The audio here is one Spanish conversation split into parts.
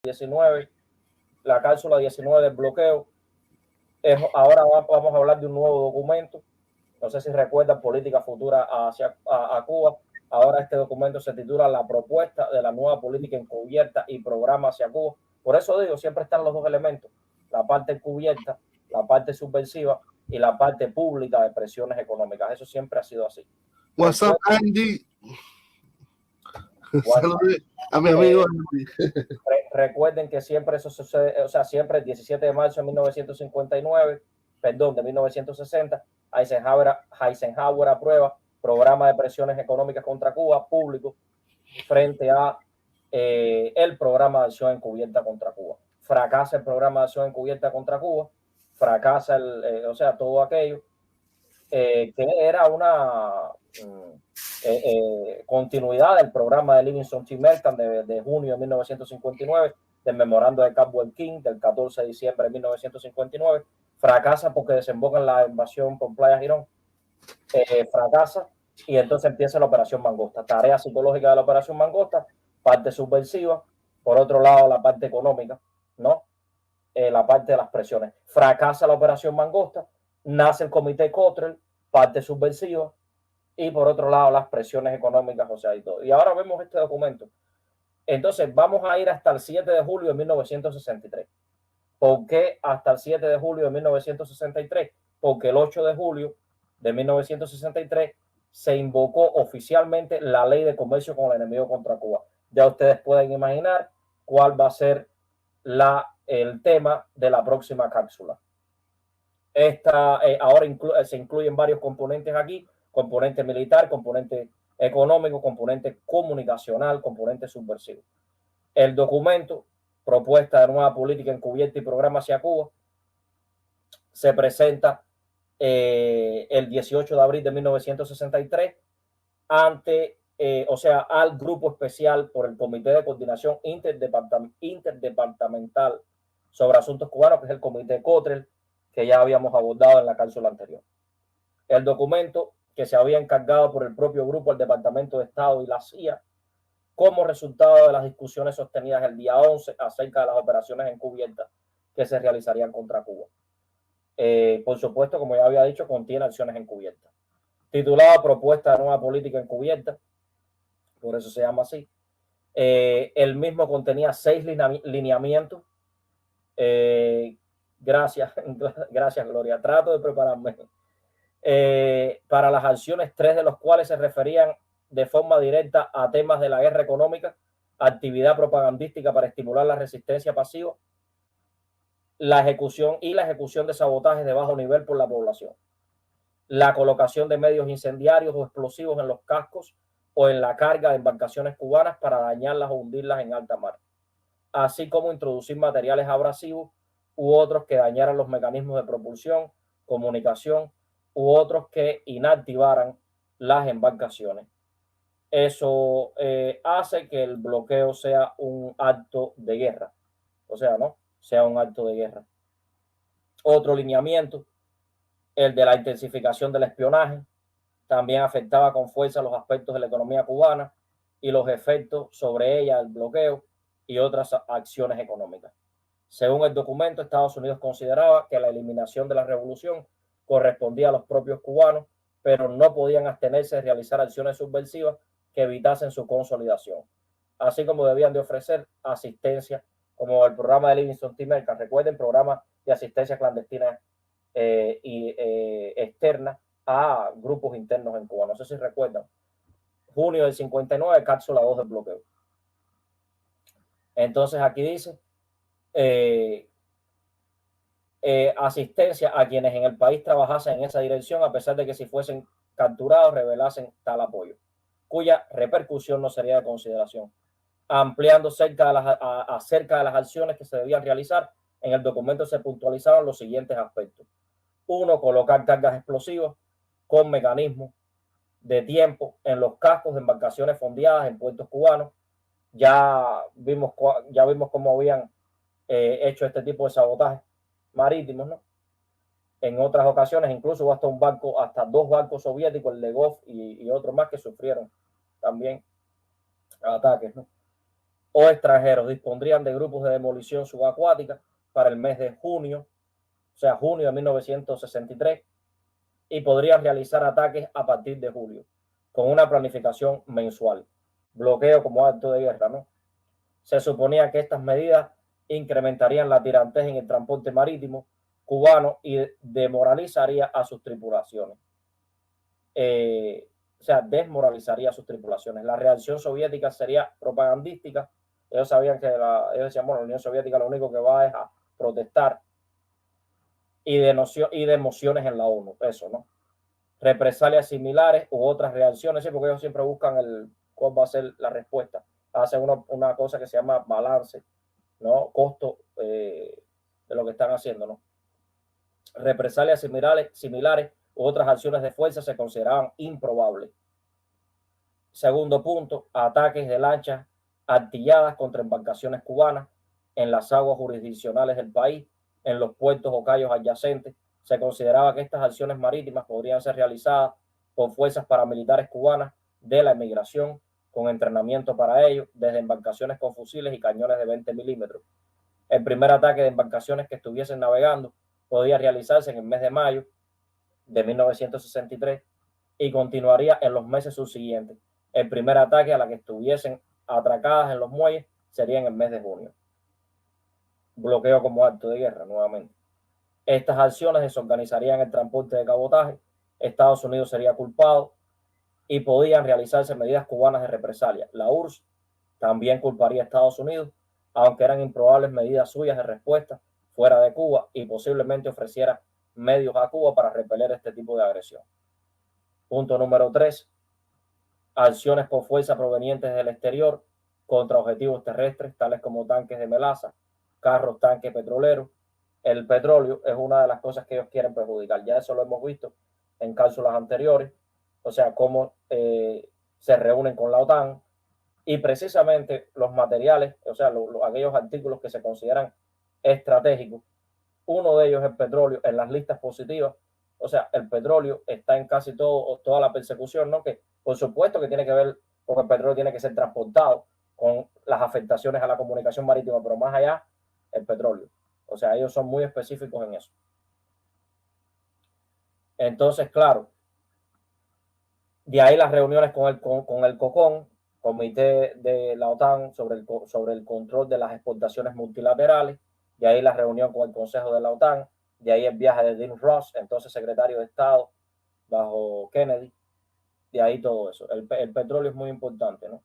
19, la cápsula 19 del bloqueo. Ahora vamos a hablar de un nuevo documento. No sé si recuerdan, política futura a Cuba. Ahora este documento se titula La propuesta de la nueva política encubierta y programa hacia Cuba. Por eso digo, siempre están los dos elementos, la parte encubierta, la parte subversiva y la parte pública de presiones económicas. Eso siempre ha sido así. What's up, Andy? Saludos a mi amigo Andy. Recuerden que siempre eso sucede, o sea, siempre el 17 de marzo de 1959, perdón, de 1960, Eisenhower aprueba programa de presiones económicas contra Cuba público frente a el programa de acción encubierta contra Cuba. Fracasa el programa de acción encubierta contra Cuba, fracasa o sea, todo aquello que era una continuidad del programa de Livingston T. Merton de junio de 1959, del memorando de Caldwell King del 14 de diciembre de 1959, fracasa porque desemboca en la invasión por Playa Girón, fracasa y entonces empieza la Operación Mangosta, tarea psicológica de la Operación Mangosta, parte subversiva, por otro lado la parte económica, ¿no? La parte de las presiones. Fracasa la Operación Mangosta, nace el Comité Cottrell, parte subversiva, y por otro lado las presiones económicas, o sea, y todo. Y ahora vemos este documento. Entonces vamos a ir hasta el 7 de julio de 1963. ¿Por qué hasta el 7 de julio de 1963? Porque el 8 de julio de 1963 se invocó oficialmente la ley de comercio con el enemigo contra Cuba. Ya ustedes pueden imaginar cuál va a ser el tema de la próxima cápsula. Ahora se incluyen varios componentes aquí, componente militar, componente económico, componente comunicacional, componente subversivo. El documento, propuesta de nueva política encubierta y programa hacia Cuba, se presenta el 18 de abril de 1963 ante, al grupo especial por el Comité de Coordinación Interdepartamental sobre Asuntos Cubanos, que es el Comité Cottrell, que ya habíamos abordado en la cápsula anterior. El documento que se había encargado por el propio grupo, el Departamento de Estado y la CIA, como resultado de las discusiones sostenidas el día 11 acerca de las operaciones encubiertas que se realizarían contra Cuba. Por supuesto, como ya había dicho, contiene acciones encubiertas. Titulada Propuesta de Nueva Política Encubierta, por eso se llama así. El mismo contenía 6 lineamientos. Gracias, Gloria. Trato de prepararme. Para las acciones, 3 de los cuales se referían de forma directa a temas de la guerra económica, actividad propagandística para estimular la resistencia pasiva, la ejecución de sabotajes de bajo nivel por la población, la colocación de medios incendiarios o explosivos en los cascos o en la carga de embarcaciones cubanas para dañarlas o hundirlas en alta mar, así como introducir materiales abrasivos u otros que dañaran los mecanismos de propulsión, comunicación u otros que inactivaran las embarcaciones. Eso hace que el bloqueo sea un acto de guerra, o sea, no sea un acto de guerra. Otro lineamiento, el de la intensificación del espionaje, también afectaba con fuerza los aspectos de la economía cubana y los efectos sobre ella del bloqueo y otras acciones económicas. Según el documento, Estados Unidos consideraba que la eliminación de la revolución correspondía a los propios cubanos, pero no podían abstenerse de realizar acciones subversivas que evitasen su consolidación, así como debían de ofrecer asistencia, como el programa de Livingston T. Merton. Recuerden, programa de asistencia clandestina y externa a grupos internos en Cuba. No sé si recuerdan. Junio del 59, cápsula 2 del bloqueo. Entonces aquí dice asistencia a quienes en el país trabajasen en esa dirección, a pesar de que si fuesen capturados revelasen tal apoyo, cuya repercusión no sería de consideración. Ampliando acerca de las acciones que se debían realizar, en el documento se puntualizaban los siguientes aspectos. 1. Colocar cargas explosivas con mecanismos de tiempo en los cascos de embarcaciones fondeadas en puertos cubanos. Ya vimos cómo habían hecho este tipo de sabotaje marítimos, ¿no? En otras ocasiones incluso hubo hasta 2 barcos soviéticos, el Legov y otros más, que sufrieron también ataques, ¿no? o extranjeros dispondrían de grupos de demolición subacuática para el mes de junio, o sea, junio de 1963, y podrían realizar ataques a partir de julio, con una planificación mensual. Bloqueo como acto de guerra, ¿no? Se suponía que estas medidas incrementarían la tirantez en el transporte marítimo cubano y demoralizaría a sus tripulaciones. O sea, desmoralizaría a sus tripulaciones. La reacción soviética sería propagandística. Ellos sabían que ellos decían, bueno, la Unión Soviética lo único que va es a protestar y de emociones en la ONU, eso, ¿no? Represalias similares u otras reacciones, ¿sí? Porque ellos siempre buscan cuál va a ser la respuesta. Hacen una cosa que se llama balance, ¿no? Costo de lo que están haciendo, ¿no? Represalias similares u otras acciones de fuerza se consideraban improbables. Segundo punto, ataques de lanchas artilladas contra embarcaciones cubanas en las aguas jurisdiccionales del país, en los puertos o cayos adyacentes. Se consideraba que estas acciones marítimas podrían ser realizadas por fuerzas paramilitares cubanas de la emigración, con entrenamiento para ello, desde embarcaciones con fusiles y cañones de 20 milímetros. El primer ataque de embarcaciones que estuviesen navegando podía realizarse en el mes de mayo de 1963 y continuaría en los meses subsiguientes. El primer ataque a la que estuviesen atracadas en los muelles sería en el mes de junio. Bloqueo como acto de guerra nuevamente. Estas acciones desorganizarían el transporte de cabotaje. Estados Unidos sería culpado y podían realizarse medidas cubanas de represalia. La URSS también culparía a Estados Unidos, aunque eran improbables medidas suyas de respuesta fuera de Cuba, y posiblemente ofreciera medios a Cuba para repeler este tipo de agresión. Punto número 3. Acciones por fuerza provenientes del exterior contra objetivos terrestres, tales como tanques de melaza, carros, tanques petroleros. El petróleo es una de las cosas que ellos quieren perjudicar. Ya eso lo hemos visto en cápsulas anteriores, o sea, cómo se reúnen con la OTAN, y precisamente los materiales, o sea, aquellos artículos que se consideran estratégicos, uno de ellos es el petróleo en las listas positivas. O sea, el petróleo está en casi toda la persecución, ¿no? Que por supuesto que tiene que ver, porque el petróleo tiene que ser transportado con las afectaciones a la comunicación marítima, pero más allá, el petróleo. O sea, ellos son muy específicos en eso. Entonces, claro, de ahí las reuniones con el COCON, Comité de la OTAN sobre el control de las exportaciones multilaterales, de ahí la reunión con el Consejo de la OTAN, de ahí el viaje de Dean Ross, entonces secretario de Estado bajo Kennedy, de ahí todo eso. El petróleo es muy importante, ¿no?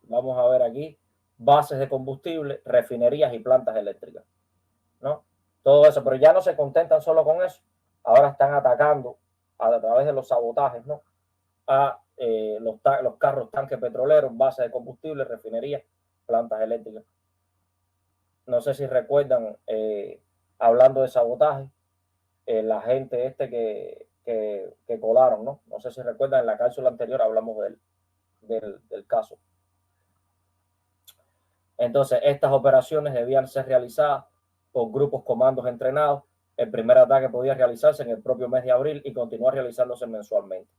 Vamos a ver aquí, bases de combustible, refinerías y plantas eléctricas, ¿no? Todo eso, pero ya no se contentan solo con eso, ahora están atacando a través de los sabotajes, ¿no? A los carros, tanques petroleros, bases de combustible, refinerías, plantas eléctricas. No sé si recuerdan, hablando de sabotaje, la gente que colaron, ¿no? No sé si recuerdan, en la cápsula anterior hablamos del caso. Entonces, estas operaciones debían ser realizadas por grupos comandos entrenados. El primer ataque podía realizarse en el propio mes de abril y continuar realizándose mensualmente.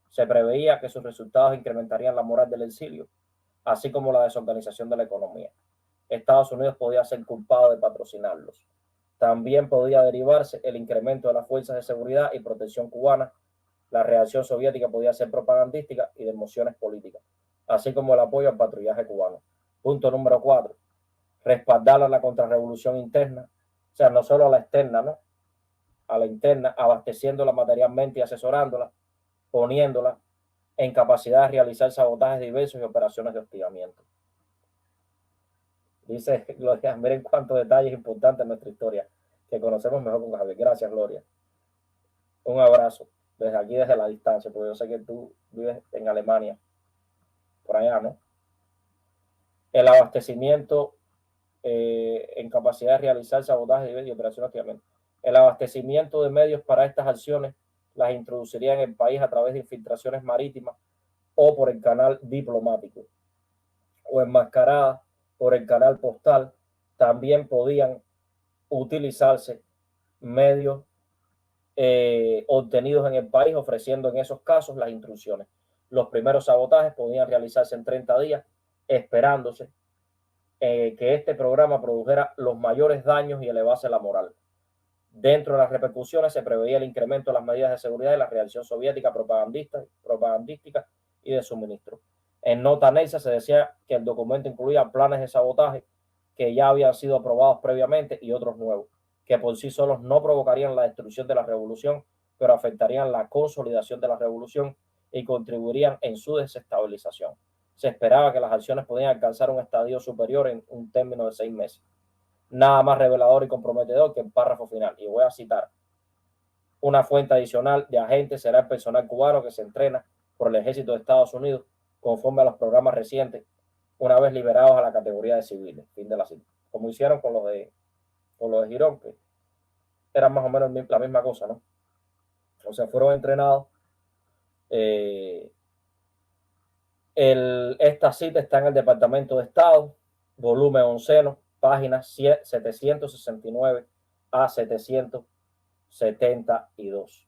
Se preveía que sus resultados incrementarían la moral del exilio, así como la desorganización de la economía. Estados Unidos podía ser culpado de patrocinarlos. También podía derivarse el incremento de las fuerzas de seguridad y protección cubanas. La reacción soviética podía ser propagandística y de emociones políticas, así como el apoyo al patrullaje cubano. Punto número 4. Respaldar a la contrarrevolución interna, o sea, no solo a la externa, ¿no? A la interna, abasteciéndola materialmente y asesorándola, poniéndola en capacidad de realizar sabotajes diversos y operaciones de hostigamiento. Dice Gloria, miren cuántos detalles importantes en nuestra historia, que conocemos mejor con Javier. Gracias, Gloria. Un abrazo desde aquí, desde la distancia, porque yo sé que tú vives en Alemania, por allá, ¿no? El abastecimiento en capacidad de realizar sabotajes y operaciones de hostigamiento. El abastecimiento de medios para estas acciones las introduciría en el país a través de infiltraciones marítimas o por el canal diplomático, o enmascaradas por el canal postal. También podían utilizarse medios obtenidos en el país, ofreciendo en esos casos las instrucciones. Los primeros sabotajes podían realizarse en 30 días, esperándose que este programa produjera los mayores daños y elevase la moral. Dentro de las repercusiones se preveía el incremento de las medidas de seguridad y la reacción soviética propagandística y de suministro. En nota anexa se decía que el documento incluía planes de sabotaje que ya habían sido aprobados previamente y otros nuevos, que por sí solos no provocarían la destrucción de la revolución, pero afectarían la consolidación de la revolución y contribuirían en su desestabilización. Se esperaba que las acciones podían alcanzar un estadio superior en un término de 6 meses. Nada más revelador y comprometedor que el párrafo final. Y voy a citar: una fuente adicional de agentes será el personal cubano que se entrena por el ejército de Estados Unidos conforme a los programas recientes, una vez liberados a la categoría de civiles. Fin de la cita. Como hicieron con los de Girón, que eran más o menos la misma cosa, ¿no? O sea, fueron entrenados. Esta cita está en el Departamento de Estado, volumen 11, páginas 769 a 772.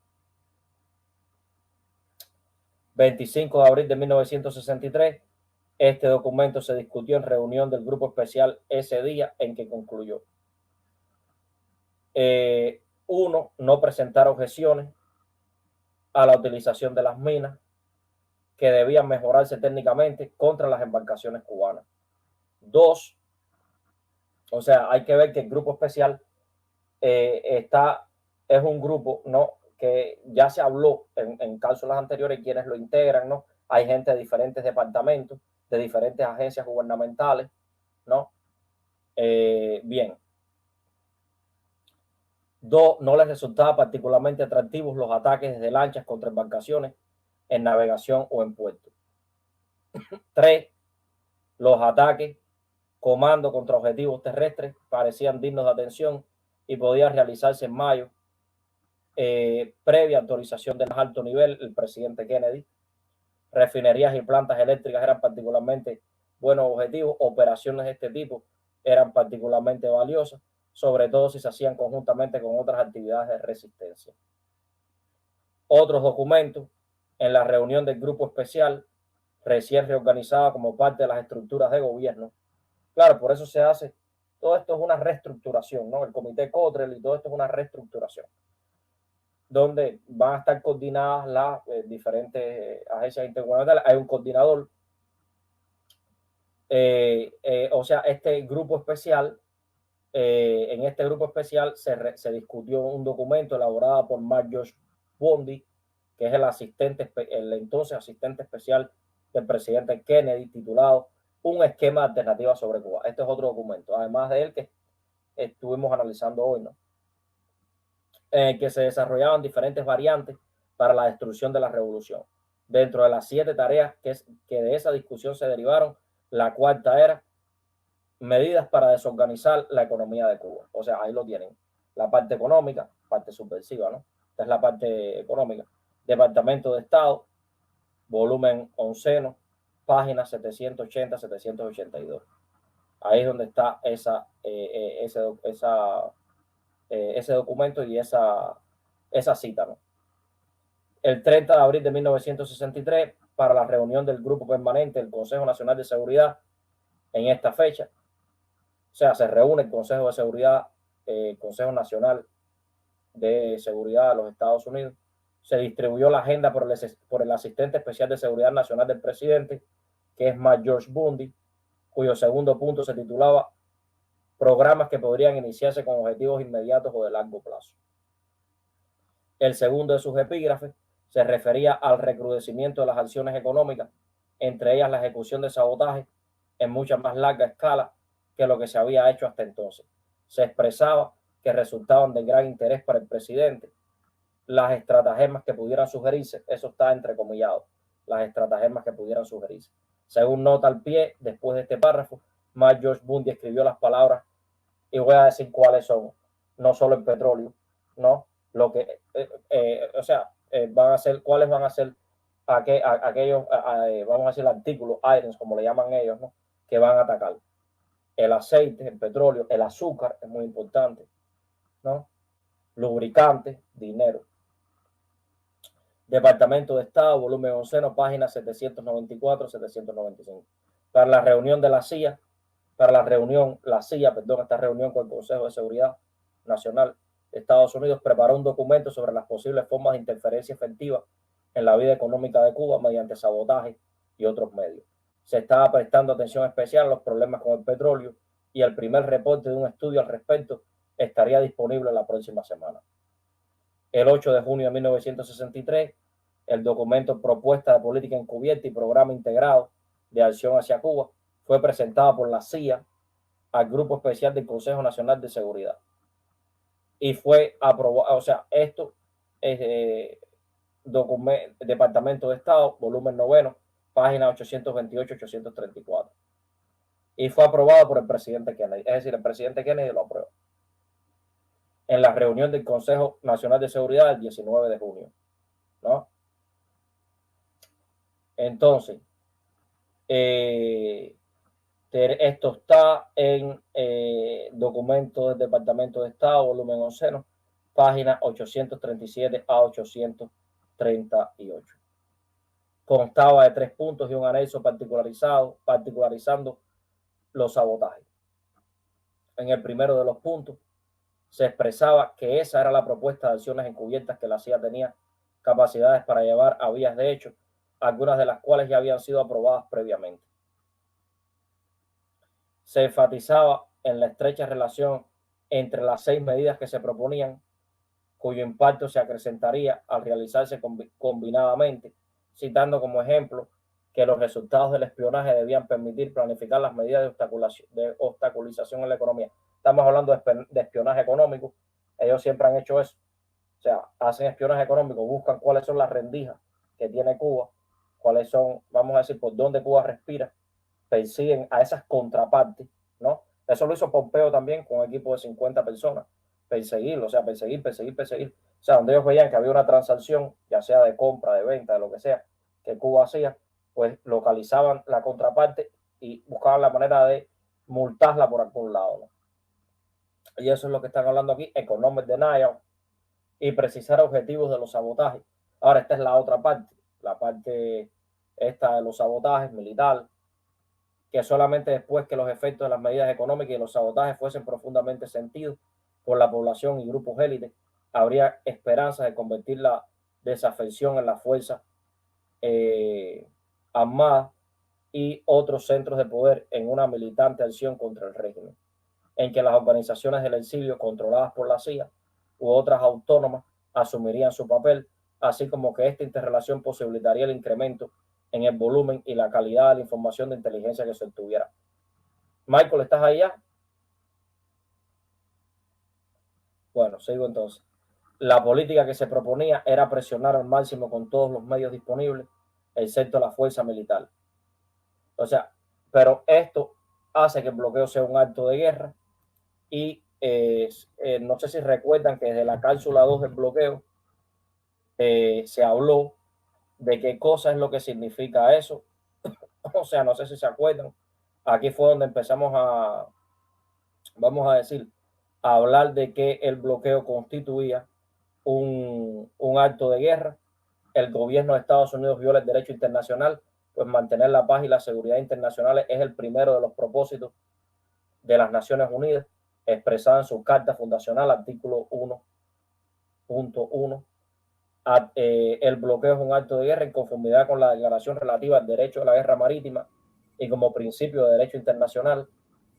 25 de abril de 1963, este documento se discutió en reunión del grupo especial ese día, en que concluyó: 1. No presentar objeciones a la utilización de las minas, que debían mejorarse técnicamente contra las embarcaciones cubanas. 2. O sea, hay que ver que el grupo especial es un grupo, ¿no?, que ya se habló en cápsulas anteriores quienes lo integran, ¿no? Hay gente de diferentes departamentos, de diferentes agencias gubernamentales, ¿no? Bien. 2. No les resultaba particularmente atractivos los ataques desde lanchas contra embarcaciones en navegación o en puerto. 3. Los ataques comando contra objetivos terrestres parecían dignos de atención y podían realizarse en mayo, previa autorización de más alto nivel, el presidente Kennedy. Refinerías y plantas eléctricas eran particularmente buenos objetivos. Operaciones de este tipo eran particularmente valiosas, sobre todo si se hacían conjuntamente con otras actividades de resistencia. Otros documentos: en la reunión del grupo especial, recién reorganizada como parte de las estructuras de gobierno. Claro, por eso se hace, todo esto es una reestructuración, ¿no? El comité Cottrell y todo esto es una reestructuración, donde van a estar coordinadas las diferentes agencias intergubernamentales. Hay un coordinador. O sea, este grupo especial, en este grupo especial se discutió un documento elaborado por Mark George Bundy, que es el entonces asistente especial del presidente Kennedy, titulado Un esquema de alternativa sobre Cuba. Este es otro documento, además de él, que estuvimos analizando hoy, ¿no? Que se desarrollaban diferentes variantes para la destrucción de la revolución. Dentro de las 7 tareas que de esa discusión se derivaron, la cuarta era medidas para desorganizar la economía de Cuba. O sea, ahí lo tienen. La parte económica, parte subversiva, ¿no? Esta es la parte económica. Departamento de Estado, volumen 11, páginas 780 a 782. Ahí es donde está ese documento y esa cita, ¿no? El 30 de abril de 1963, para la reunión del grupo permanente del Consejo Nacional de Seguridad, en esta fecha, o sea, se reúne el Consejo de Seguridad, Consejo Nacional de Seguridad de los Estados Unidos. Se distribuyó la agenda por el asistente especial de Seguridad Nacional del presidente, que es Mark George Bundy, cuyo segundo punto se titulaba Programas que podrían iniciarse con objetivos inmediatos o de largo plazo. El segundo de sus epígrafes se refería al recrudecimiento de las acciones económicas, entre ellas la ejecución de sabotaje en mucha más larga escala que lo que se había hecho hasta entonces. Se expresaba que resultaban de gran interés para el presidente las estratagemas que pudieran sugerirse. Eso está entrecomillado: las estratagemas que pudieran sugerirse. Según nota al pie, después de este párrafo, Mark George Bundy escribió las palabras, y voy a decir cuáles son: no solo el petróleo, no, lo que, o sea, van a ser, cuáles van a ser aquellos, vamos a decir, artículos, items, como le llaman ellos, ¿no?, que van a atacar. El aceite, el petróleo, el azúcar, es muy importante, ¿no? Lubricantes, dinero. Departamento de Estado, volumen 11, páginas 794-795. Para la reunión de la CIA, esta reunión con el Consejo de Seguridad Nacional de Estados Unidos preparó un documento sobre las posibles formas de interferencia efectiva en la vida económica de Cuba mediante sabotaje y otros medios. Se estaba prestando atención especial a los problemas con el petróleo y el primer reporte de un estudio al respecto estaría disponible la próxima semana. El 8 de junio de 1963, el documento Propuesta de Política Encubierta y Programa Integrado de Acción hacia Cuba fue presentado por la CIA al Grupo Especial del Consejo Nacional de Seguridad y fue aprobado. O sea, esto es Departamento de Estado, volumen 9, página 828-834. Y fue aprobado por el presidente Kennedy. Es decir, el presidente Kennedy lo aprobó en la reunión del Consejo Nacional de Seguridad el 19 de junio, ¿no? Entonces, esto está en documento del Departamento de Estado, volumen 11, página 837 a 838. Constaba de 3 puntos y un anexo particularizando los sabotajes. En el primero de los puntos se expresaba que esa era la propuesta de acciones encubiertas que la CIA tenía capacidades para llevar a vías de hecho, algunas de las cuales ya habían sido aprobadas previamente. Se enfatizaba en la estrecha relación entre las 6 medidas que se proponían, cuyo impacto se acrecentaría al realizarse combinadamente, citando como ejemplo que los resultados del espionaje debían permitir planificar las medidas de obstaculización en la economía. Estamos hablando de espionaje económico. Ellos siempre han hecho eso. O sea, hacen espionaje económico, buscan cuáles son las rendijas que tiene Cuba, cuáles son, vamos a decir, por dónde Cuba respira, persiguen a esas contrapartes, ¿no? Eso lo hizo Pompeo también con un equipo de 50 personas, perseguirlo, o sea, perseguir. O sea, donde ellos veían que había una transacción, ya sea de compra, de venta, de lo que sea, que Cuba hacía, pues localizaban la contraparte y buscaban la manera de multarla por algún lado, ¿no? Y eso es lo que están hablando aquí, economic denial, y precisar objetivos de los sabotajes. Ahora, esta es la otra parte, la parte esta de los sabotajes militar, que solamente después que los efectos de las medidas económicas y los sabotajes fuesen profundamente sentidos por la población y grupos élites, habría esperanzas de convertir la desafección en la fuerza armada y otros centros de poder en una militante acción contra el régimen, en que las organizaciones del exilio controladas por la CIA u otras autónomas asumirían su papel, así como que esta interrelación posibilitaría el incremento en el volumen y la calidad de la información de inteligencia que se obtuviera. Michael, ¿estás ahí ya? Bueno, sigo entonces. La política que se proponía era presionar al máximo con todos los medios disponibles, excepto la fuerza militar. O sea, pero esto hace que el bloqueo sea un acto de guerra y no sé si recuerdan que desde la cápsula 2 del bloqueo se habló de qué cosa es lo que significa eso. O sea, no sé si se acuerdan. Aquí fue donde empezamos vamos a decir, a hablar de que el bloqueo constituía un acto de guerra. El gobierno de Estados Unidos viola el derecho internacional, pues mantener la paz y la seguridad internacionales es el primero de los propósitos de las Naciones Unidas, expresada en su carta fundacional, artículo 1.1. El bloqueo es un acto de guerra en conformidad con la declaración relativa al derecho a la guerra marítima y como principio de derecho internacional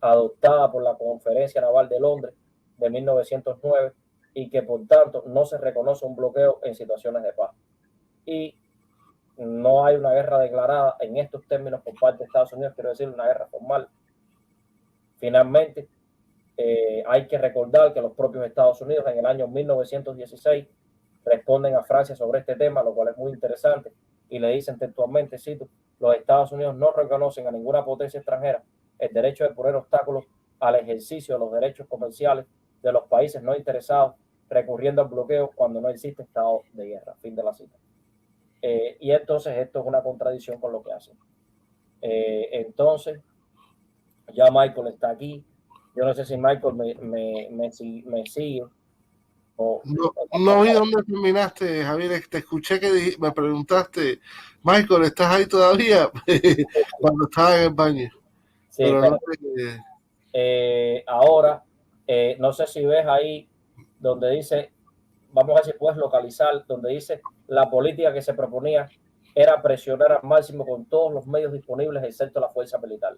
adoptada por la Conferencia Naval de Londres de 1909 y que por tanto no se reconoce un bloqueo en situaciones de paz. Y no hay una guerra declarada en estos términos por parte de Estados Unidos, quiero decir una guerra formal. Finalmente, hay que recordar que los propios Estados Unidos en el año 1916 responden a Francia sobre este tema, lo cual es muy interesante, y le dicen textualmente, cito, los Estados Unidos no reconocen a ninguna potencia extranjera el derecho de poner obstáculos al ejercicio de los derechos comerciales de los países no interesados, recurriendo al bloqueo cuando no existe estado de guerra. Fin de la cita. Y entonces esto es una contradicción con lo que hacen. Entonces, ya Michael está aquí. Yo no sé si Michael me sigue No vi dónde terminaste, Javier. Te escuché que me preguntaste, Michael, ¿estás ahí todavía? Cuando estaba en el baño. Sí, pero pero no ahora, no sé si ves ahí donde dice, vamos a ver si puedes localizar, donde dice la política que se proponía era presionar al máximo con todos los medios disponibles, excepto la fuerza militar,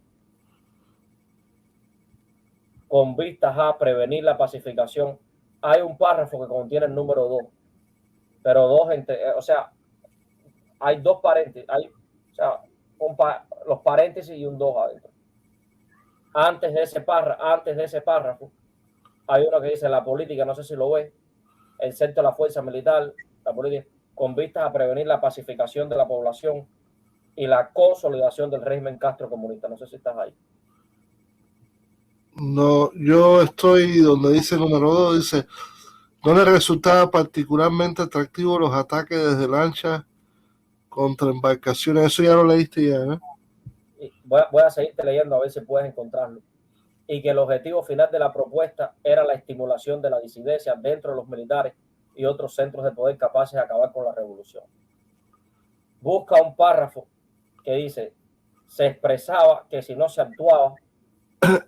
con vistas a prevenir la pacificación. Hay un párrafo que contiene el número 2, pero o sea, hay dos paréntesis, o sea, los paréntesis y un 2 adentro. Antes de ese párrafo, hay uno que dice la política, no sé si lo ves, excepto la fuerza militar, la política, con vistas a prevenir la pacificación de la población y la consolidación del régimen Castro comunista. No sé si estás ahí. No, yo estoy donde dice número 2, dice, no le resultaba particularmente atractivo los ataques desde lanchas contra embarcaciones. Eso ya lo leíste ya, ¿no? Voy a seguirte leyendo a ver si puedes encontrarlo. Y que el objetivo final de la propuesta era la estimulación de la disidencia dentro de los militares y otros centros de poder capaces de acabar con la revolución. Busca un párrafo que dice, se expresaba que si no se actuaba,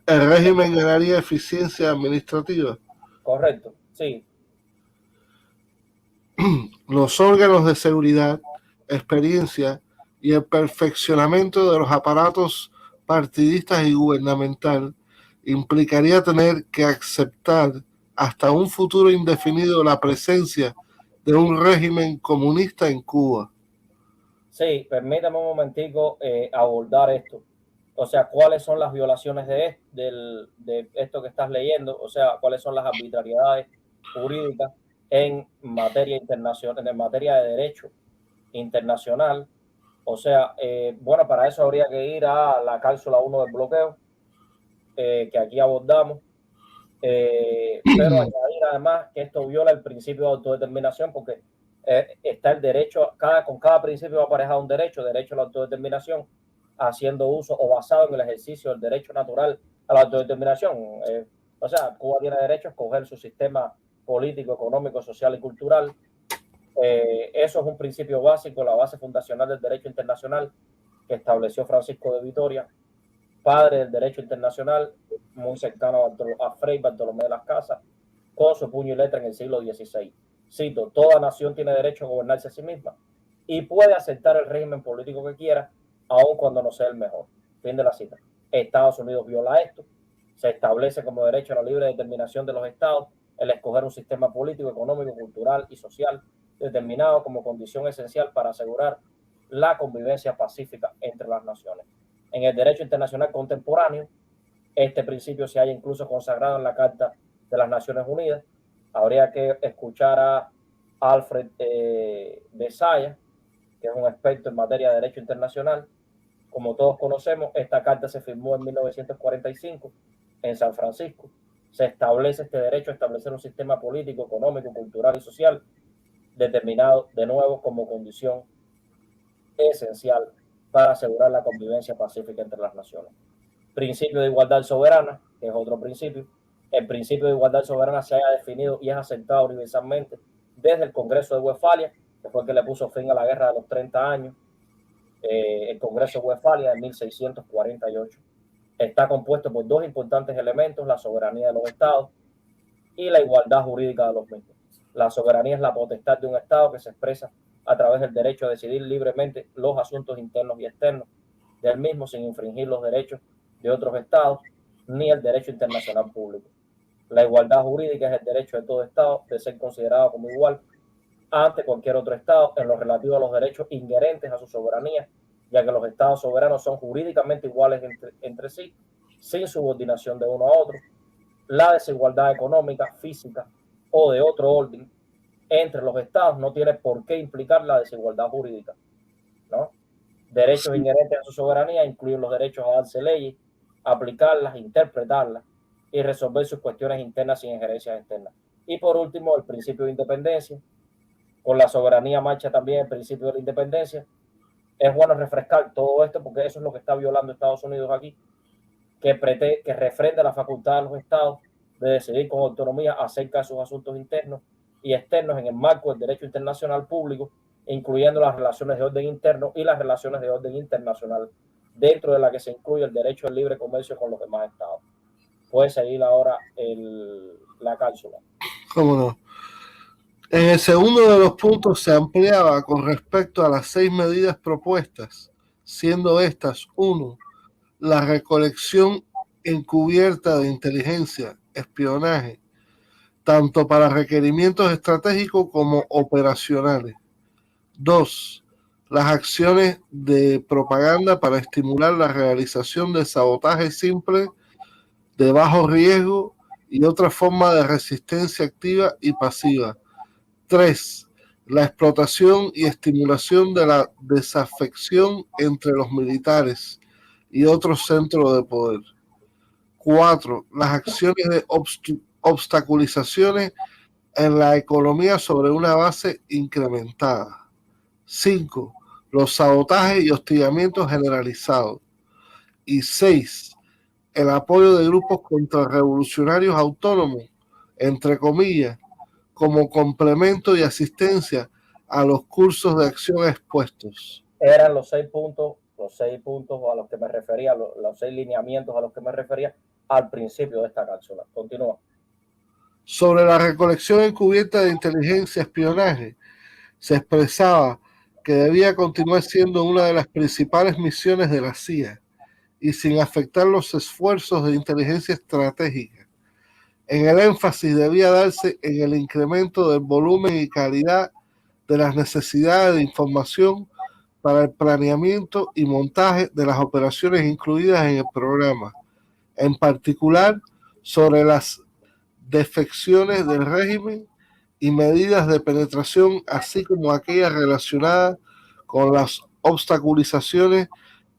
el régimen ganaría eficiencia administrativa. Correcto, sí. Los órganos de seguridad, experiencia y el perfeccionamiento de los aparatos partidistas y gubernamental implicaría tener que aceptar hasta un futuro indefinido la presencia de un régimen comunista en Cuba. Sí, permítame un momentico abordar esto. O sea, ¿cuáles son las violaciones de esto que estás leyendo? O sea, ¿cuáles son las arbitrariedades jurídicas en materia internacional, en materia de derecho internacional? O sea, bueno, para eso habría que ir a la cláusula 1 del bloqueo, que aquí abordamos. Pero añadir además que esto viola el principio de autodeterminación porque está el derecho, con cada principio va aparejado un derecho a la autodeterminación, haciendo uso o basado en el ejercicio del derecho natural a la autodeterminación. O sea, Cuba tiene derecho a escoger su sistema político, económico, social y cultural. Eso es un principio básico, la base fundacional del derecho internacional que estableció Francisco de Vitoria, padre del derecho internacional, muy cercano a Frei Bartolomé de las Casas, con su puño y letra en el siglo XVI. Cito, toda nación tiene derecho a gobernarse a sí misma y puede aceptar el régimen político que quiera, aun cuando no sea el mejor. Fin de la cita. Estados Unidos viola esto, se establece como derecho a la libre determinación de los estados el escoger un sistema político, económico, cultural y social determinado como condición esencial para asegurar la convivencia pacífica entre las naciones. En el derecho internacional contemporáneo, este principio se halla incluso consagrado en la Carta de las Naciones Unidas. Habría que escuchar a Alfred de Saya, que es un experto en materia de derecho internacional. Como todos conocemos, esta carta se firmó en 1945 en San Francisco. Se establece este derecho a establecer un sistema político, económico, cultural y social determinado de nuevo como condición esencial para asegurar la convivencia pacífica entre las naciones. Principio de igualdad soberana, que es otro principio. El principio de igualdad soberana se haya definido y es aceptado universalmente desde el Congreso de Westfalia, que fue el que le puso fin a la guerra de los 30 años, el Congreso de Westfalia de 1648. Está compuesto por dos importantes elementos, la soberanía de los estados y la igualdad jurídica de los mismos. La soberanía es la potestad de un estado que se expresa a través del derecho a decidir libremente los asuntos internos y externos del mismo sin infringir los derechos de otros estados ni el derecho internacional público. La igualdad jurídica es el derecho de todo estado de ser considerado como igual ante cualquier otro estado en lo relativo a los derechos inherentes a su soberanía, ya que los estados soberanos son jurídicamente iguales entre sí, sin subordinación de uno a otro. La desigualdad económica, física o de otro orden entre los estados no tiene por qué implicar la desigualdad jurídica, ¿no? Derechos inherentes a su soberanía incluyen los derechos a darse leyes, aplicarlas, interpretarlas y resolver sus cuestiones internas sin injerencias externas. Y por último, el principio de independencia. Con la soberanía marcha también el principio de la independencia. Es bueno refrescar todo esto porque eso es lo que está violando Estados Unidos aquí, que refrenda la facultad de los estados de decidir con autonomía acerca de sus asuntos internos y externos en el marco del derecho internacional público, incluyendo las relaciones de orden interno y las relaciones de orden internacional, dentro de la que se incluye el derecho al libre comercio con los demás estados. Puede seguir ahora la cápsula. ¿Cómo no? En el segundo de los puntos se ampliaba con respecto a las 6 medidas propuestas, siendo estas: 1. La recolección encubierta de inteligencia, espionaje, tanto para requerimientos estratégicos como operacionales. 2. Las acciones de propaganda para estimular la realización de sabotaje simple, de bajo riesgo y otra forma de resistencia activa y pasiva. 3. La explotación y estimulación de la desafección entre los militares y otros centros de poder. 4. Las acciones de obstaculizaciones en la economía sobre una base incrementada. 5. Los sabotajes y hostigamientos generalizados. Y 6. El apoyo de grupos contrarrevolucionarios autónomos, entre comillas, como complemento y asistencia a los cursos de acción expuestos. Eran los 6 puntos a los que me refería, los 6 lineamientos a los que me refería al principio de esta cápsula. Continúa. Sobre la recolección encubierta de inteligencia y espionaje, se expresaba que debía continuar siendo una de las principales misiones de la CIA y sin afectar los esfuerzos de inteligencia estratégica. En el énfasis debía darse en el incremento del volumen y calidad de las necesidades de información para el planeamiento y montaje de las operaciones incluidas en el programa, en particular sobre las defecciones del régimen y medidas de penetración, así como aquellas relacionadas con las obstaculizaciones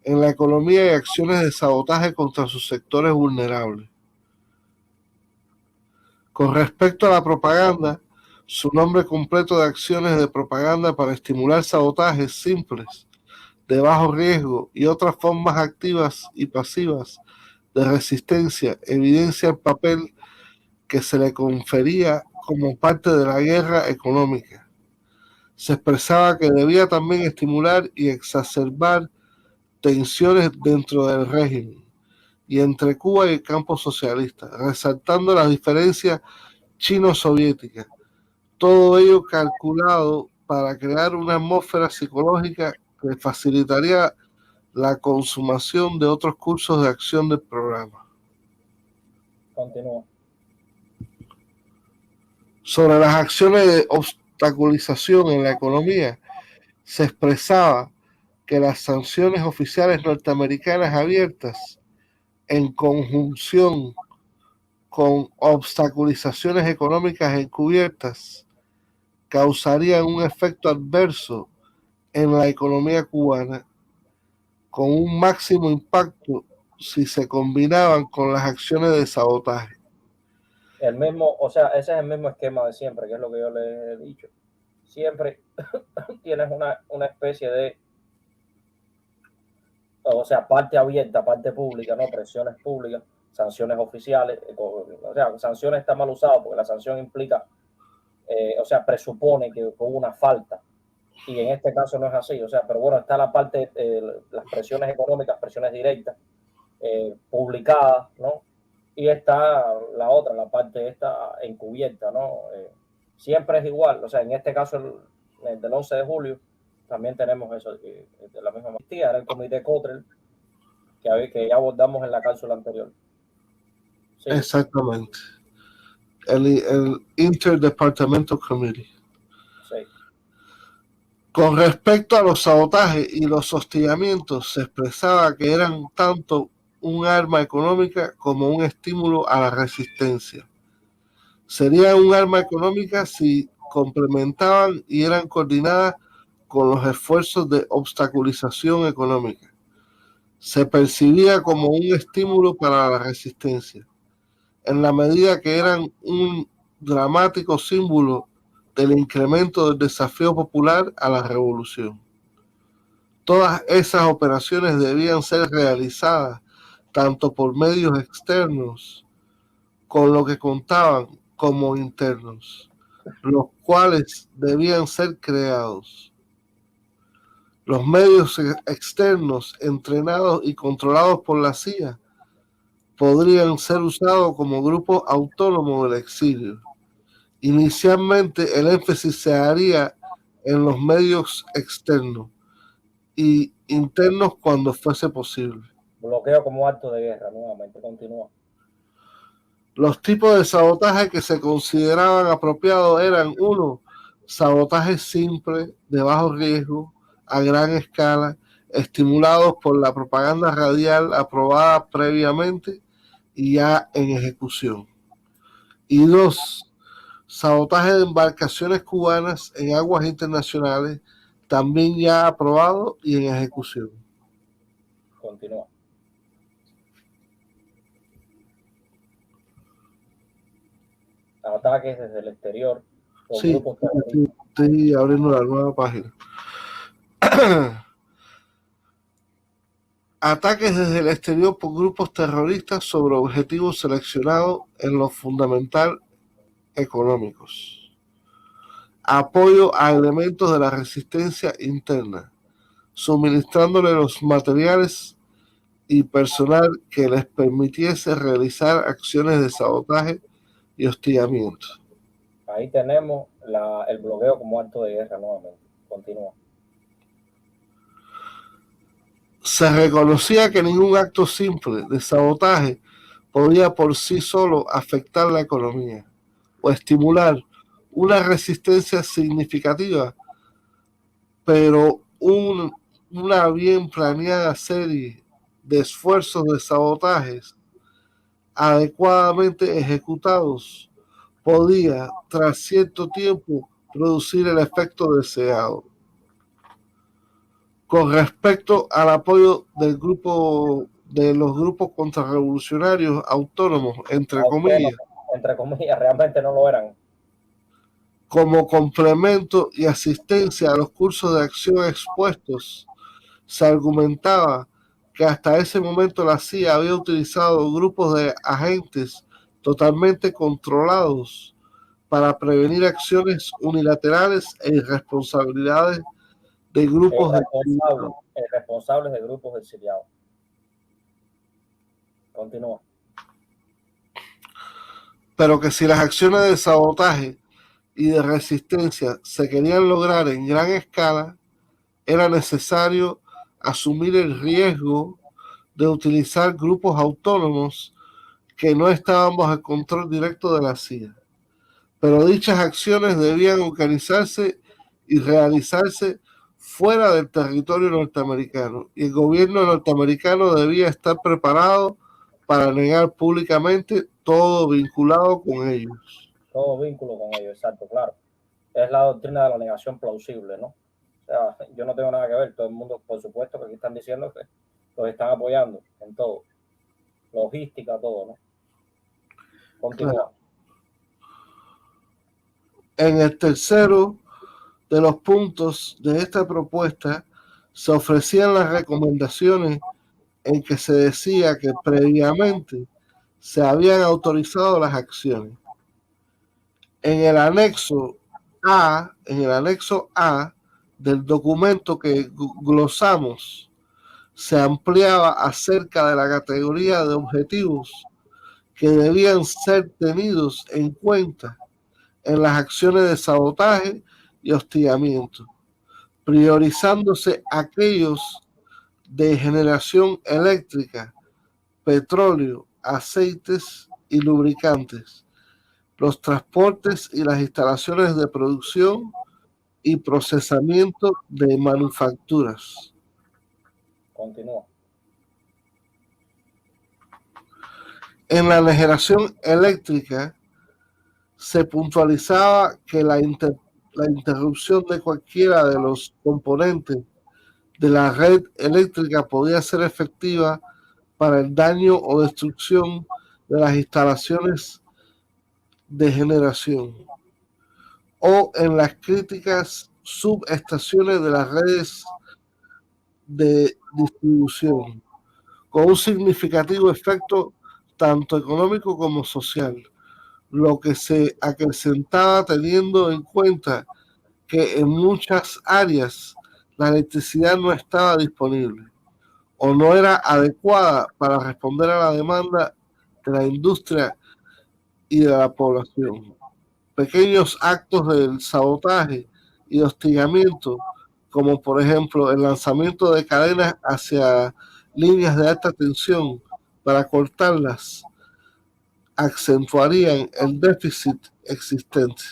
en la economía y acciones de sabotaje contra sus sectores vulnerables. Con respecto a la propaganda, su nombre completo de acciones de propaganda para estimular sabotajes simples, de bajo riesgo y otras formas activas y pasivas de resistencia, evidencia el papel que se le confería como parte de la guerra económica. Se expresaba que debía también estimular y exacerbar tensiones dentro del régimen y entre Cuba y el campo socialista, resaltando las diferencias chino-soviéticas. Todo ello calculado para crear una atmósfera psicológica que facilitaría la consumación de otros cursos de acción del programa. Continúa. Sobre las acciones de obstaculización en la economía, se expresaba que las sanciones oficiales norteamericanas abiertas, en conjunción con obstaculizaciones económicas encubiertas, causarían un efecto adverso en la economía cubana, con un máximo impacto si se combinaban con las acciones de sabotaje. El mismo, o sea, ese es el mismo esquema de siempre, que es lo que yo les he dicho. Siempre tienes una especie de, o sea, parte abierta, parte pública, ¿no? Presiones públicas, sanciones oficiales. O sea, sanciones está mal usado porque la sanción implica, o sea, presupone que hubo una falta. Y en este caso no es así. O sea, pero bueno, está la parte, las presiones económicas, presiones directas, publicadas, ¿no? Y está la otra, la parte esta encubierta, ¿no? Siempre es igual. O sea, en este caso, el del 11 de julio, también tenemos eso, de la misma manera. Era el comité Cottrell, que ya abordamos en la cápsula anterior. Sí. Exactamente. El Interdepartmental Committee. Sí. Con respecto a los sabotajes y los hostigamientos, se expresaba que eran tanto un arma económica como un estímulo a la resistencia. Sería un arma económica si complementaban y eran coordinadas con los esfuerzos de obstaculización económica. Se percibía como un estímulo para la resistencia, en la medida que eran un dramático símbolo del incremento del desafío popular a la revolución. Todas esas operaciones debían ser realizadas tanto por medios externos con lo que contaban como internos. los cuales debían ser creados. Los medios externos entrenados y controlados por la CIA podrían ser usados como grupos autónomos del exilio. Inicialmente el énfasis se haría en los medios externos y internos cuando fuese posible. Bloqueo como acto de guerra, nuevamente, continúa. Los tipos de sabotaje que se consideraban apropiados eran: 1, sabotaje simple, de bajo riesgo, a gran escala, estimulados por la propaganda radial aprobada previamente y ya en ejecución. Y 2, sabotaje de embarcaciones cubanas en aguas internacionales, también ya aprobado y en ejecución. Continúa. Ataques desde el exterior por Sí, grupos terroristas. estoy abriendo la nueva página. Ataques desde el exterior por grupos terroristas sobre objetivos seleccionados en lo fundamental económicos. Apoyo a elementos de la resistencia interna, suministrándole los materiales y personal que les permitiese realizar acciones de sabotaje y hostigamiento. Ahí tenemos el bloqueo como acto de guerra nuevamente. Continúa. Se reconocía que ningún acto simple de sabotaje podía por sí solo afectar la economía o estimular una resistencia significativa, pero una bien planeada serie de esfuerzos de sabotajes adecuadamente ejecutados podía, tras cierto tiempo, producir el efecto deseado. Con respecto al apoyo del grupo de los grupos contrarrevolucionarios autónomos, entre comillas, realmente no lo eran. Como complemento y asistencia a los cursos de acción expuestos, se argumentaba que hasta ese momento la CIA había utilizado grupos de agentes totalmente controlados para prevenir acciones unilaterales e irresponsabilidades de grupos responsables de grupos exiliados. Continúa. Pero que si las acciones de sabotaje y de resistencia se querían lograr en gran escala, era necesario asumir el riesgo de utilizar grupos autónomos que no estaban bajo el control directo de la CIA. Pero dichas acciones debían organizarse y realizarse fuera del territorio norteamericano, y el gobierno norteamericano debía estar preparado para negar públicamente todo vinculado con ellos. Todo vínculo con ellos, exacto, claro. Es la doctrina de la negación plausible, ¿no? O sea, yo no tengo nada que ver, todo el mundo, por supuesto, que aquí están diciendo que los están apoyando en todo. Logística, todo, ¿no? Continúa. Claro. En el tercero de los puntos de esta propuesta se ofrecían las recomendaciones en que se decía que previamente se habían autorizado las acciones. En el anexo A del documento que glosamos, se ampliaba acerca de la categoría de objetivos que debían ser tenidos en cuenta en las acciones de sabotaje y hostigamiento, priorizándose aquellos de generación eléctrica, petróleo, aceites y lubricantes, los transportes y las instalaciones de producción y procesamiento de manufacturas. Continúa. En la generación eléctrica se puntualizaba que la interrupción de cualquiera de los componentes de la red eléctrica podía ser efectiva para el daño o destrucción de las instalaciones de generación o en las críticas subestaciones de las redes de distribución, con un significativo efecto tanto económico como social. lo que se acrecentaba teniendo en cuenta que en muchas áreas la electricidad no estaba disponible o no era adecuada para responder a la demanda de la industria y de la población. Pequeños actos del sabotaje y hostigamiento, como por ejemplo el lanzamiento de cadenas hacia líneas de alta tensión para cortarlas, acentuarían el déficit existente.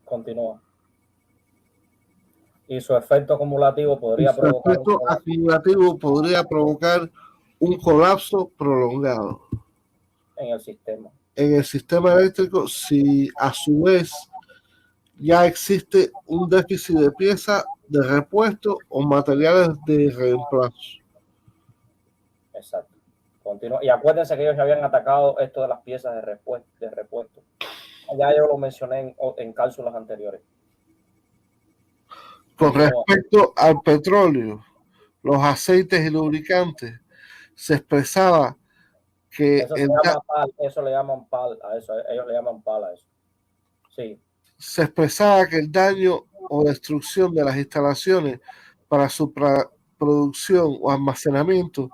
Continúa. Y su efecto acumulativo podría provocar un colapso prolongado en el sistema. En el sistema eléctrico, si a su vez ya existe un déficit de piezas de repuesto o materiales de reemplazo. Exacto. Continúa. Y acuérdense que ellos ya habían atacado esto de las piezas de repuesto. Ya yo lo mencioné en cápsulas anteriores. Con respecto al petróleo, los aceites y lubricantes, se expresaba que eso le llaman PAL a eso, ellos le llaman PAL a eso. Sí. Se expresaba que el daño o destrucción de las instalaciones para su producción o almacenamiento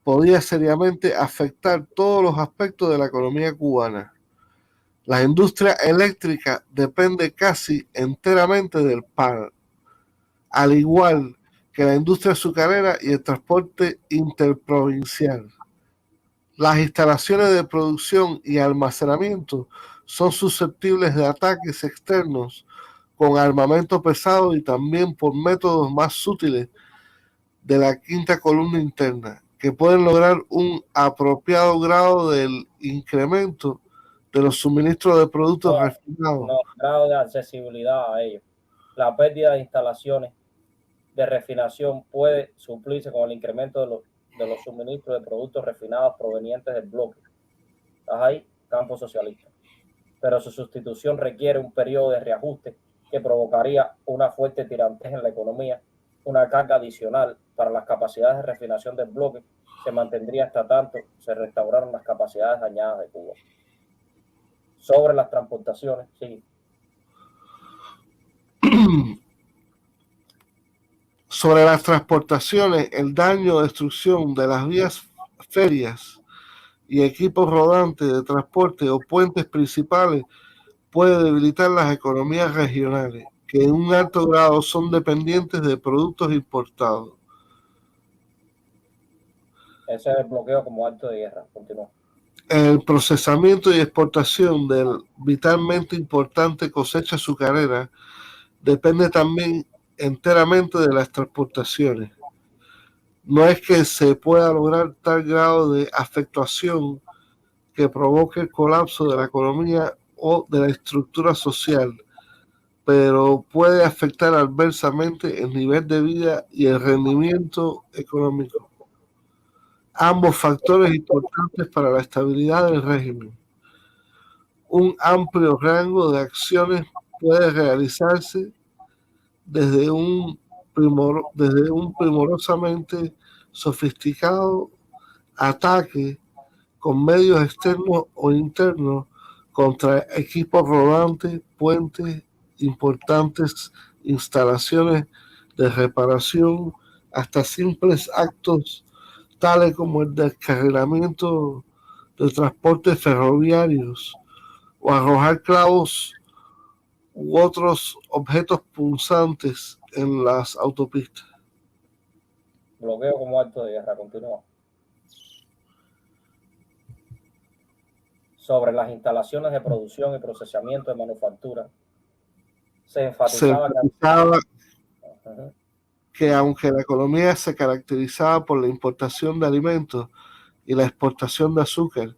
podía seriamente afectar todos los aspectos de la economía cubana. La industria eléctrica depende casi enteramente del PAL, al igual que la industria azucarera y el transporte interprovincial. Las instalaciones de producción y almacenamiento son susceptibles de ataques externos con armamento pesado y también por métodos más sutiles de la quinta columna interna, que pueden lograr un apropiado grado del incremento de los suministros de productos refinados. No, grado de accesibilidad a ellos. La pérdida de instalaciones de refinación puede suplirse con el incremento de los suministros de productos refinados provenientes del bloque. ¿Estás ahí? Campo socialista. Pero su sustitución requiere un periodo de reajuste que provocaría una fuerte tirantez en la economía, una carga adicional para las capacidades de refinación del bloque se mantendría hasta tanto se restauraron las capacidades dañadas de Cuba. Sobre las transportaciones, sí. Sobre las transportaciones, el daño o destrucción de las vías férreas y equipos rodantes de transporte o puentes principales puede debilitar las economías regionales, que en un alto grado son dependientes de productos importados. Ese es el bloqueo como acto de guerra. Continúa. El procesamiento y exportación del vitalmente importante cosecha azucarera depende también enteramente de las transportaciones. No es que se pueda lograr tal grado de afectación que provoque el colapso de la economía o de la estructura social, pero puede afectar adversamente el nivel de vida y el rendimiento económico. Ambos factores importantes para la estabilidad del régimen. Un amplio rango de acciones puede realizarse desde un primorosamente sofisticado ataque con medios externos o internos contra equipos rodantes, puentes, importantes instalaciones de reparación, hasta simples actos tales como el descarrilamiento de transportes ferroviarios o arrojar clavos u otros objetos punzantes en las autopistas. Bloqueo como acto de guerra. Continúa. Sobre las instalaciones de producción y procesamiento de manufactura, se enfatizaba que aunque la economía se caracterizaba por la importación de alimentos y la exportación de azúcar,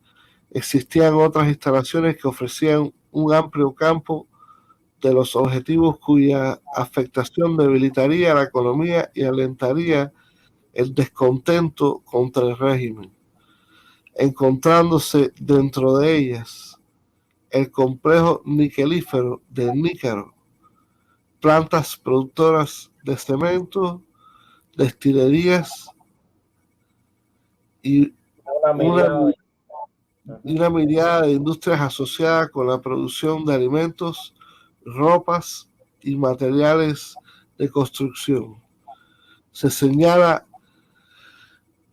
existían otras instalaciones que ofrecían un amplio campo de los objetivos cuya afectación debilitaría la economía y alentaría el descontento contra el régimen, encontrándose dentro de ellas el complejo niquelífero de Nícaro, plantas productoras de cemento, destilerías y y una mirada de industrias asociadas con la producción de alimentos, ropas y materiales de construcción. Se señala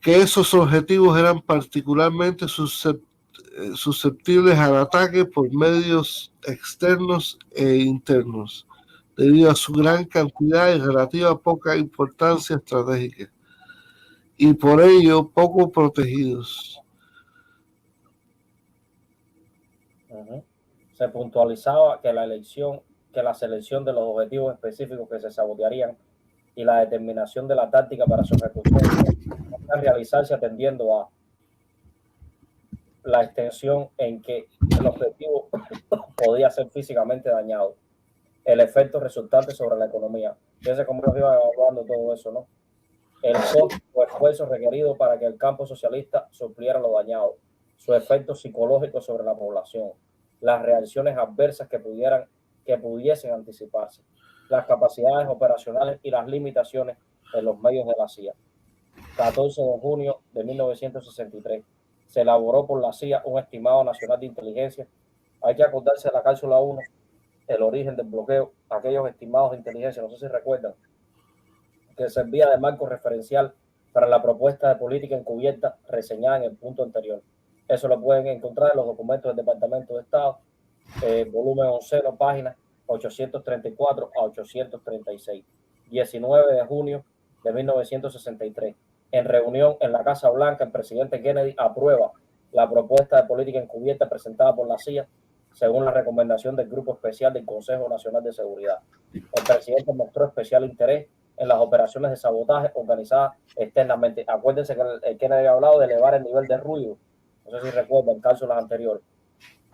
que esos objetivos eran particularmente susceptibles al ataque por medios externos e internos, debido a su gran cantidad y relativa poca importancia estratégica, y por ello poco protegidos. Se puntualizaba que la selección de los objetivos específicos que se sabotearían y la determinación de la táctica para su ejecución a realizarse atendiendo a la extensión en que el objetivo podía ser físicamente dañado, el efecto resultante sobre la economía. Fíjense cómo nos iba evaluando todo eso, ¿no? El costo o esfuerzo requerido para que el campo socialista supliera lo dañado, su efecto psicológico sobre la población, las reacciones adversas que pudiesen anticiparse, las capacidades operacionales y las limitaciones en los medios de la CIA. 14 de junio de 1963. Se elaboró por la CIA un estimado nacional de inteligencia. Hay que acordarse de la cápsula 1, el origen del bloqueo, aquellos estimados de inteligencia, no sé si recuerdan, que servía de marco referencial para la propuesta de política encubierta reseñada en el punto anterior. Eso lo pueden encontrar en los documentos del Departamento de Estado, volumen 11, páginas 834 a 836. 19 de junio de 1963. En reunión en la Casa Blanca, el presidente Kennedy aprueba la propuesta de política encubierta presentada por la CIA según la recomendación del Grupo Especial del Consejo Nacional de Seguridad. El presidente mostró especial interés en las operaciones de sabotaje organizadas externamente. Acuérdense que el Kennedy había hablado de elevar el nivel de ruido, no sé si recuerdan, cápsulas anteriores,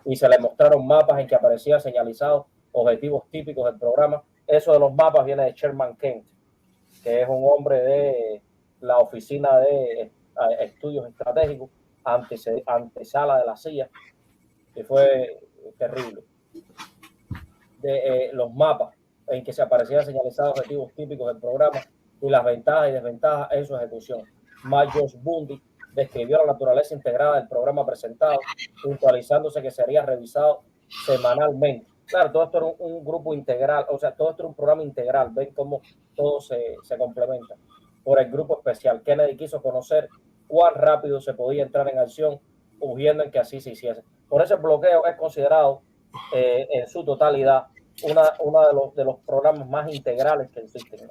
y se le mostraron mapas en que aparecían señalizados objetivos típicos del programa. Eso de los mapas viene de Sherman Kent, que es un hombre de la Oficina de Estudios Estratégicos, antesala de la CIA, que fue terrible. De los mapas en que se aparecían señalizados objetivos típicos del programa y las ventajas y desventajas en su ejecución. Josh Bundy describió la naturaleza integrada del programa presentado, puntualizándose que sería revisado semanalmente. Claro, todo esto era un grupo integral, o sea, todo esto era un programa integral. Ven cómo todo se complementa. Por el grupo especial, Kennedy quiso conocer cuán rápido se podía entrar en acción, urgiendo en que así se hiciese. Por eso el bloqueo es considerado en su totalidad uno de los programas más integrales que existen.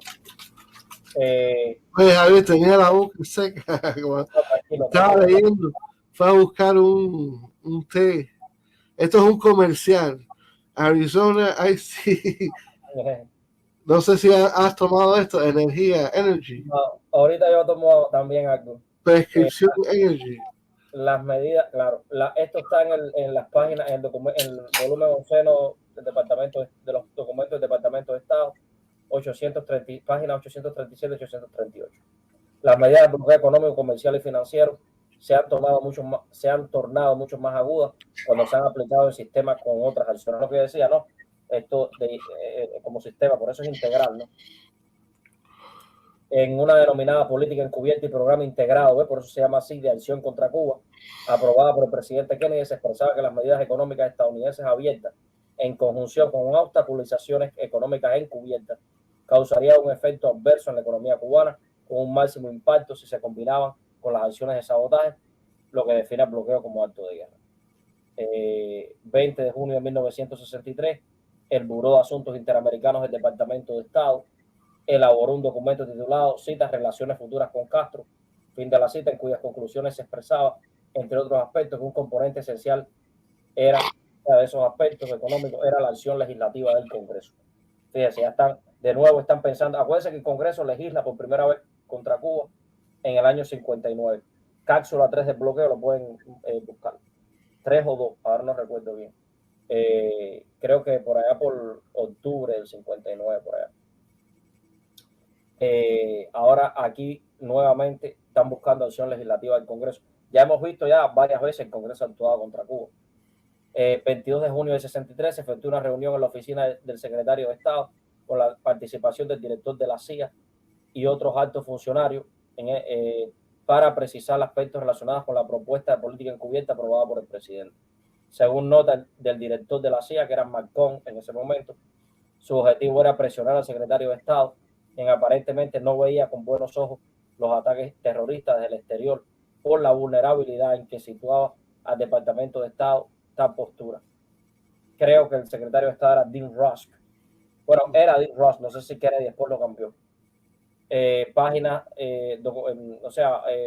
Oye, Javier, tenía la boca seca. Estaba leyendo, fue a buscar un té. Esto es un comercial. Arizona Ice. No sé si has tomado esto, Energy. No, ahorita yo tomo también algo. Prescripción Energy. Las medidas, claro, esto está en las páginas, en el volumen 11 del Departamento de los documentos del Departamento de Estado, 830, páginas 837 y 838. Las medidas de bloqueo económico, comercial y financiero se han tornado mucho más agudas cuando se han aplicado en sistemas con otras acciones. Lo que decía, ¿no? Esto como sistema, por eso es integral, ¿no? En una denominada política encubierta y programa integrado, por eso se llama así, de acción contra Cuba, aprobada por el presidente Kennedy, se expresaba que las medidas económicas estadounidenses abiertas, en conjunción con obstaculizaciones económicas encubiertas, causaría un efecto adverso en la economía cubana, con un máximo impacto si se combinaban con las acciones de sabotaje, lo que define el bloqueo como acto de guerra. 20 de junio de 1963, el Buró de Asuntos Interamericanos del Departamento de Estado elaboró un documento titulado Citas Relaciones Futuras con Castro, fin de la cita, en cuyas conclusiones se expresaba, entre otros aspectos, que un componente esencial era, de esos aspectos económicos, era la acción legislativa del Congreso. Fíjense, ya están pensando, acuérdense que el Congreso legisla por primera vez contra Cuba en el año 59. Cápsula 3 del bloqueo, lo pueden buscar. 3 o 2, ahora no recuerdo bien. Creo que por allá por octubre del 59, por allá. Ahora aquí nuevamente están buscando acción legislativa del Congreso. Ya hemos visto ya varias veces el Congreso actuado contra Cuba. 22 de junio de 63 se efectuó una reunión en la oficina del secretario de Estado con la participación del director de la CIA y otros altos funcionarios para precisar aspectos relacionados con la propuesta de política encubierta aprobada por el presidente. Según nota del director de la CIA, que era Malcolm en ese momento, su objetivo era presionar al secretario de Estado, quien aparentemente no veía con buenos ojos los ataques terroristas desde el exterior por la vulnerabilidad en que situaba al Departamento de Estado tal postura. Creo que el secretario de Estado era Dean Rusk. Bueno, era Dean Rusk, no sé si Kennedy después lo cambió. Página,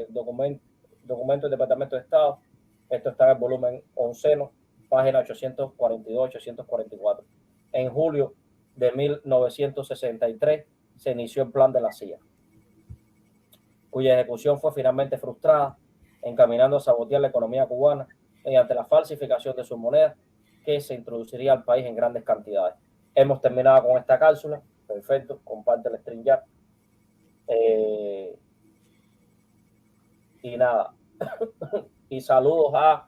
documento del Departamento de Estado. Esto está en el volumen 11, página 842-844. En julio de 1963 se inició el plan de la CIA, cuya ejecución fue finalmente frustrada, encaminando a sabotear la economía cubana mediante la falsificación de su moneda, que se introduciría al país en grandes cantidades. Hemos terminado con esta cápsula. Perfecto, comparte el stream ya. Y nada. Y saludos a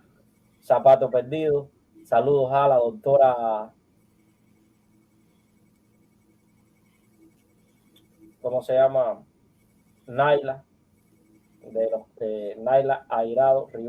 Zapato Perdido, saludos a la doctora, ¿cómo se llama? Naila, de Naila Airado Rivera.